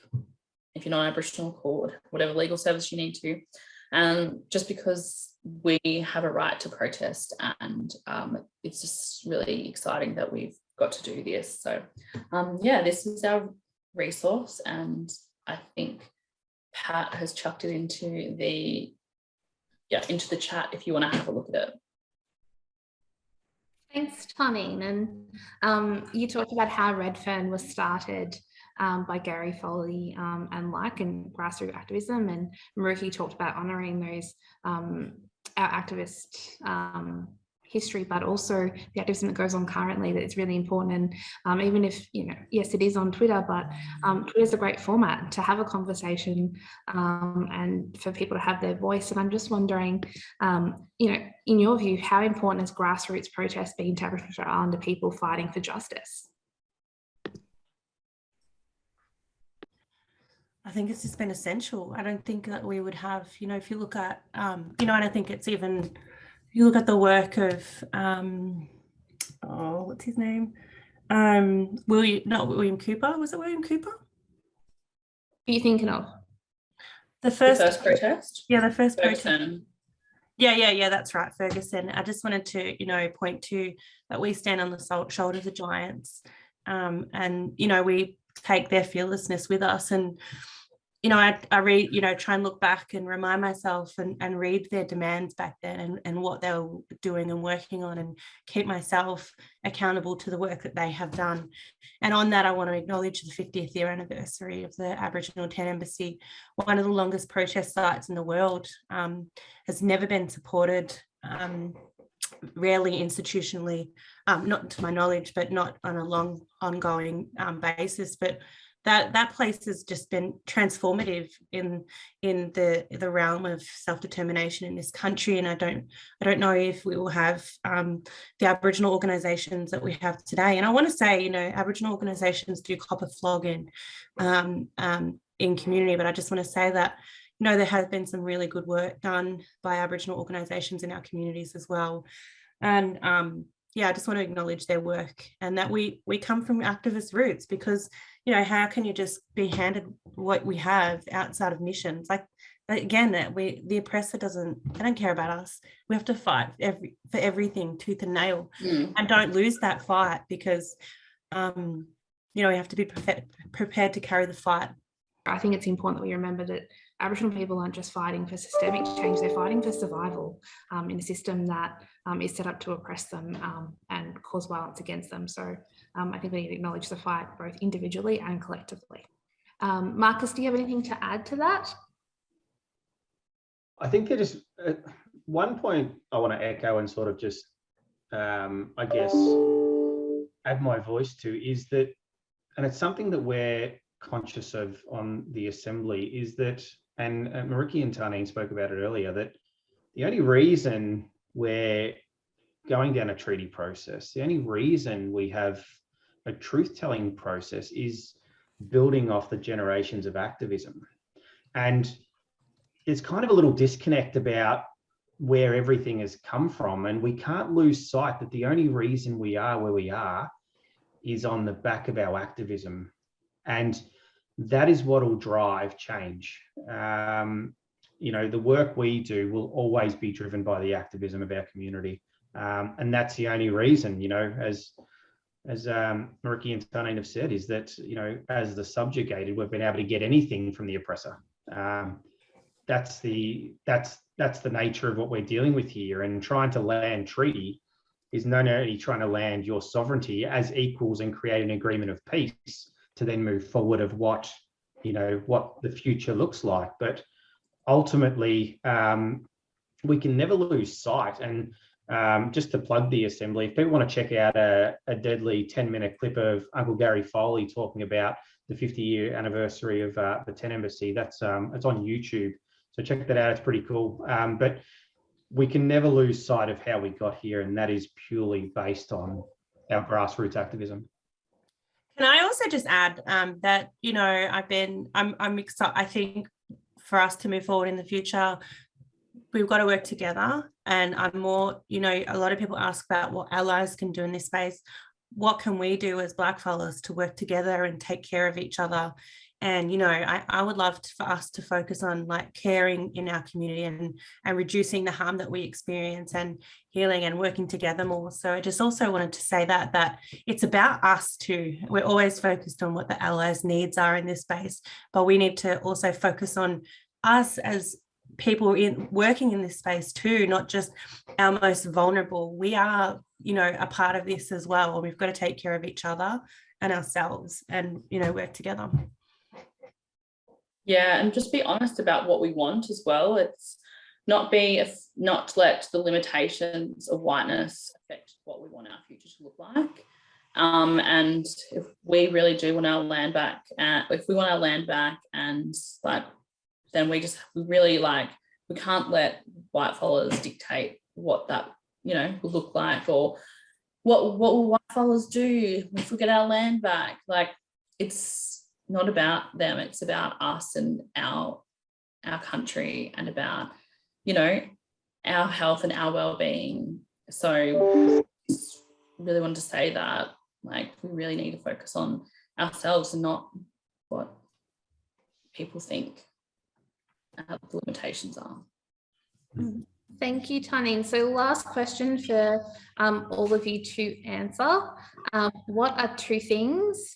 if you're not Aboriginal, call whatever legal service you need to. And just because we have a right to protest, and it's just really exciting that we've got to do this. So yeah, this is our resource, and I think Pat has chucked it into the chat if you want to have a look at it. Thanks, Tonine. And you talked about how Redfern was started by Gary Foley and grassroots activism, and Maruki talked about honouring those our activist history, but also the activism that goes on currently, that it's really important. And even if, yes, it is on Twitter, but Twitter is a great format to have a conversation and for people to have their voice. And I'm just wondering, in your view, how important has grassroots protest been to Aboriginal and Islander people fighting for justice? I think it's just been essential. I don't think that we would have, if you look at, I don't think it's even, you look at the work of, what's his name? William Cooper. Was it William Cooper? What are you thinking of? The first protest? Yeah, the first Ferguson. protest. Yeah, that's right, Ferguson. I just wanted to, point to that we stand on the shoulders of giants, and, we take their fearlessness with us. And, I read, try and look back and remind myself and read their demands back then and what they were doing and working on, and keep myself accountable to the work that they have done. And on that, I want to acknowledge the 50th year anniversary of the Aboriginal Tent Embassy, one of the longest protest sites in the world, has never been supported, rarely institutionally, not to my knowledge, but not on a long ongoing basis. But that place has just been transformative in the realm of self-determination in this country. And I don't know if we will have the Aboriginal organisations that we have today. And I want to say, Aboriginal organisations do cop a flogging in community, but I just want to say that there has been some really good work done by Aboriginal organisations in our communities as well. And I just want to acknowledge their work, and that we come from activist roots, because how can you just be handed what we have outside of missions? Like, again, the oppressor they don't care about us. We have to fight for everything tooth and nail, and don't lose that fight, because we have to be prepared to carry the fight. I think it's important that we remember that Aboriginal people aren't just fighting for systemic change, they're fighting for survival in a system that is set up to oppress them and cause violence against them. So I think we need to acknowledge the fight both individually and collectively. Marcus, do you have anything to add to that? I think there is one point I want to echo and sort of just, I guess, add my voice to, is that, and it's something that we're conscious of on the Assembly, is that, and Mariki and Tonine spoke about it earlier, that the only reason we're going down a treaty process. The only reason we have a truth-telling process is building off the generations of activism. And there's kind of a little disconnect about where everything has come from. And we can't lose sight that the only reason we are where we are is on the back of our activism. And that is what will drive change. You know, the work we do will always be driven by the activism of our community. And that's the only reason, you know, as Mariki and Tanine have said, is that, you know, as the subjugated, we've been able to get anything from the oppressor. That's the nature of what we're dealing with here. And trying to land treaty is not only trying to land your sovereignty as equals and create an agreement of peace to then move forward of what, you know, what the future looks like. But ultimately, we can never lose sight. And just to plug the Assembly, if people want to check out a deadly 10-minute clip of Uncle Gary Foley talking about the 50-year anniversary of the 10 Embassy, it's on YouTube. So check that out, it's pretty cool. But we can never lose sight of how we got here, and that is purely based on our grassroots activism. Can I also just add that, you know, I'm excited. I think for us to move forward in the future, we've got to work together. And I'm more, you know, a lot of people ask about what allies can do in this space. What can we do as blackfellas to work together and take care of each other? And, you know, I would love for us to focus on like caring in our community and reducing the harm that we experience and healing and working together more. So I just also wanted to say that it's about us too. We're always focused on what the allies' needs are in this space, but we need to also focus on us as people working in this space too, not just our most vulnerable. We are, you know, a part of this as well. We've got to take care of each other and ourselves and, you know, work together. Yeah, and just be honest about what we want as well. It's not let the limitations of whiteness affect what we want our future to look like. And if we really do want our land back, and like, then we can't let white fellas dictate what that, you know, will look like, or what will white fellas do if we get our land back. Like, it's not about them, it's about us and our country, and about, you know, our health and our well-being. So really wanted to say that, like, we really need to focus on ourselves and not what people think the limitations are. Thank you, Tanine. So last question for all of you to answer. What are 2 things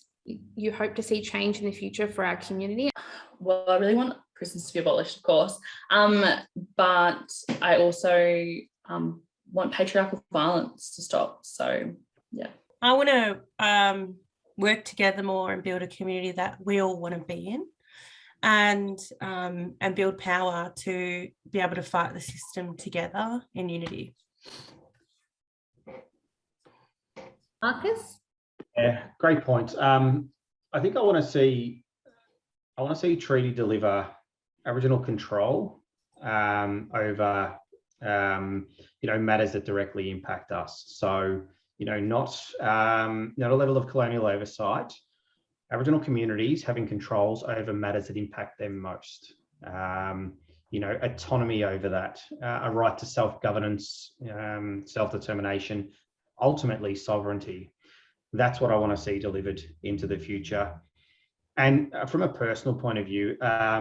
you hope to see change in the future for our community? Well, I really want prisons to be abolished, of course, but I also want patriarchal violence to stop. So yeah, I want to work together more and build a community that we all want to be in, and build power to be able to fight the system together in unity. Marcus? Yeah, great point. I think I want to see treaty deliver Aboriginal control over you know, matters that directly impact us. So, you know, not a level of colonial oversight. Aboriginal communities having controls over matters that impact them most. You know, autonomy over that, a right to self-governance, self-determination, ultimately sovereignty. That's what I want to see delivered into the future. And from a personal point of view, I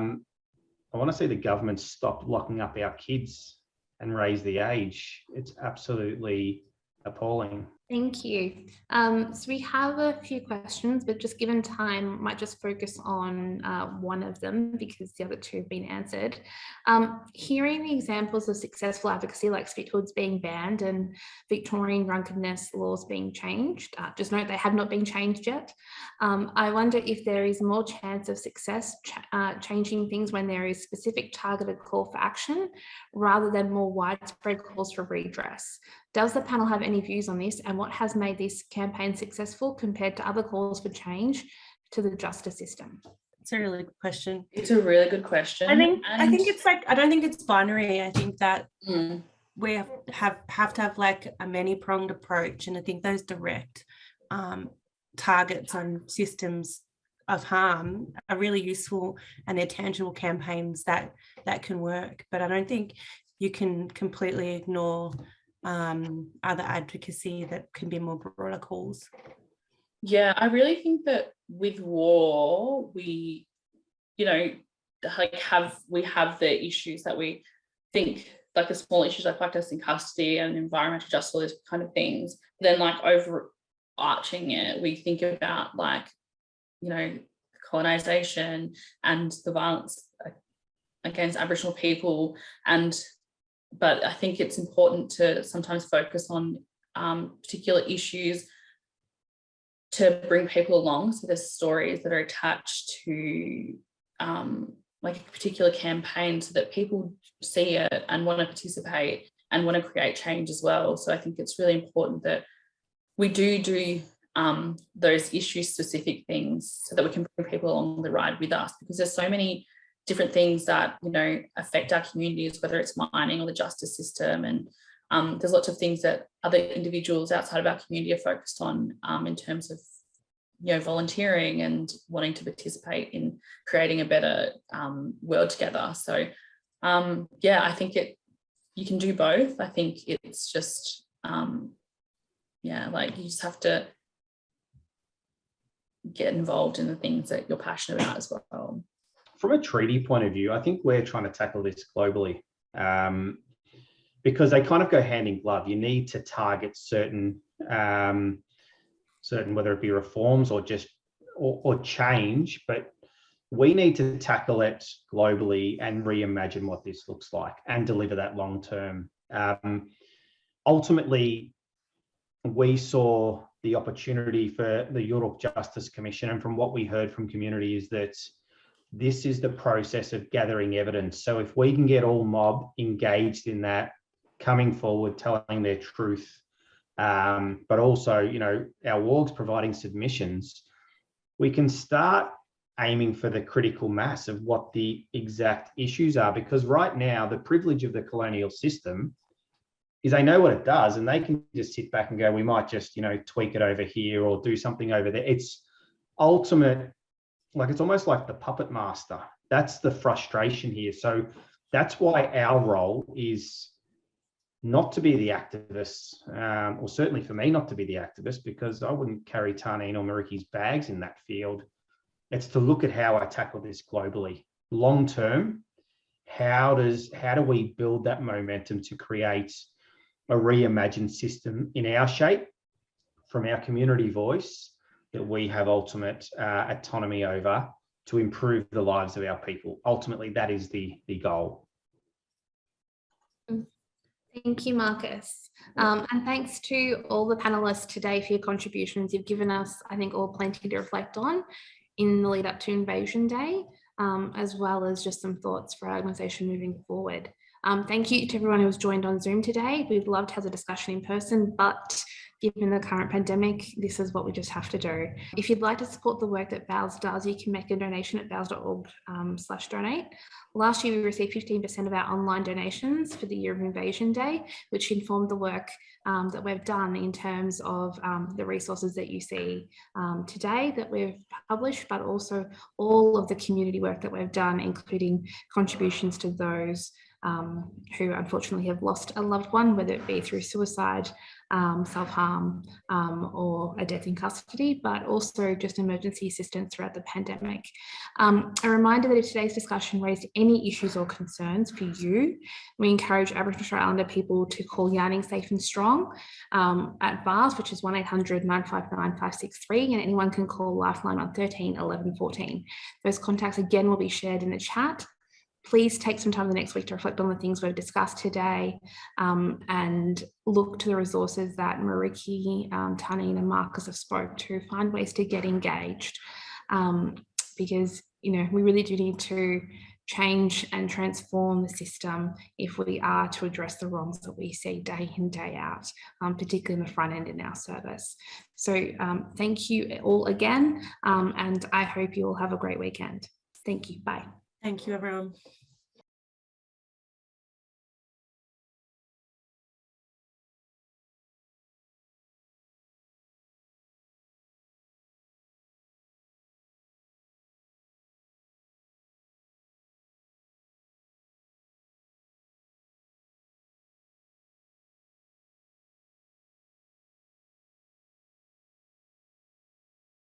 want to see the government stop locking up our kids and raise the age. It's absolutely appalling. Thank you. So we have a few questions, but just given time, might just focus on one of them because the other 2 have been answered. Hearing the examples of successful advocacy like spitthoods being banned and Victorian drunkenness laws being changed, just note they have not been changed yet. I wonder if there is more chance of success changing things when there is specific targeted call for action rather than more widespread calls for redress. Does the panel have any views on this, and what has made this campaign successful compared to other calls for change to the justice system? It's a really good question. It's a really good question. I think it's like, I don't think it's binary. I think that we have to have like a many-pronged approach, and I think those direct targets on systems of harm are really useful, and they're tangible campaigns that can work. But I don't think you can completely ignore other advocacy that can be more broader calls. Yeah, I really think that with war, we, have the issues that we think, like the small issues like practice in custody and environmental justice, all those kind of things. But then like overarching it, we think about colonization and the violence against Aboriginal people. But I think it's important to sometimes focus on particular issues to bring people along. So there's stories that are attached to like a particular campaign, so that people see it and want to participate and want to create change as well. So I think it's really important that we do those issue-specific things so that we can bring people along the ride with us, because there's so many different things that affect our communities, whether it's mining or the justice system, and there's lots of things that other individuals outside of our community are focused on in terms of volunteering and wanting to participate in creating a better world together. So I think you can do both. I think it's just you just have to get involved in the things that you're passionate about as well. From a treaty point of view, I think we're trying to tackle this globally because they kind of go hand in glove. You need to target certain whether it be reforms or just or change, but we need to tackle it globally and reimagine what this looks like and deliver that long term. Ultimately, we saw the opportunity for the Yorta Justice Commission, and from what we heard from community is that this is the process of gathering evidence. So if we can get all mob engaged in that, coming forward, telling their truth, but also, our wargs providing submissions, we can start aiming for the critical mass of what the exact issues are. Because right now, the privilege of the colonial system is they know what it does, and they can just sit back and go, we might just, tweak it over here or do something over there. It's ultimate, it's almost like the puppet master. That's the frustration here. So that's why our role is not to be the activists, or certainly for me not to be the activist, because I wouldn't carry Tarneen or Mariki's bags in that field. It's to look at how I tackle this globally. Long term, how do we build that momentum to create a reimagined system in our shape, from our community voice, that we have ultimate autonomy over, to improve the lives of our people. Ultimately, that is the goal. Thank you, Marcus. And thanks to all the panelists today for your contributions. You've given us, I think, all plenty to reflect on in the lead up to Invasion Day, as well as just some thoughts for our organisation moving forward. Thank you to everyone who was joined on Zoom today. We'd love to have a discussion in person, but given the current pandemic, this is what we just have to do. If you'd like to support the work that VALS does, you can make a donation at vals.org/donate. Last year, we received 15% of our online donations for the year of Invasion Day, which informed the work that we've done in terms of the resources that you see today that we've published, but also all of the community work that we've done, including contributions to those who unfortunately have lost a loved one, whether it be through suicide, self-harm, or a death in custody, but also just emergency assistance throughout the pandemic. A reminder that if today's discussion raised any issues or concerns for you, we encourage Aboriginal and Torres Strait Islander people to call Yarning Safe and Strong at VALS, which is 1800 959 563, and anyone can call Lifeline on 13 11 14. Those contacts again will be shared in the chat. Please take some time the next week to reflect on the things we've discussed today, and look to the resources that Mariki, Tarneen and Marcus have spoke to. Find ways to get engaged, because we really do need to change and transform the system if we are to address the wrongs that we see day in, day out, particularly in the front end in our service. So thank you all again, and I hope you all have a great weekend. Thank you. Bye. Thank you, everyone.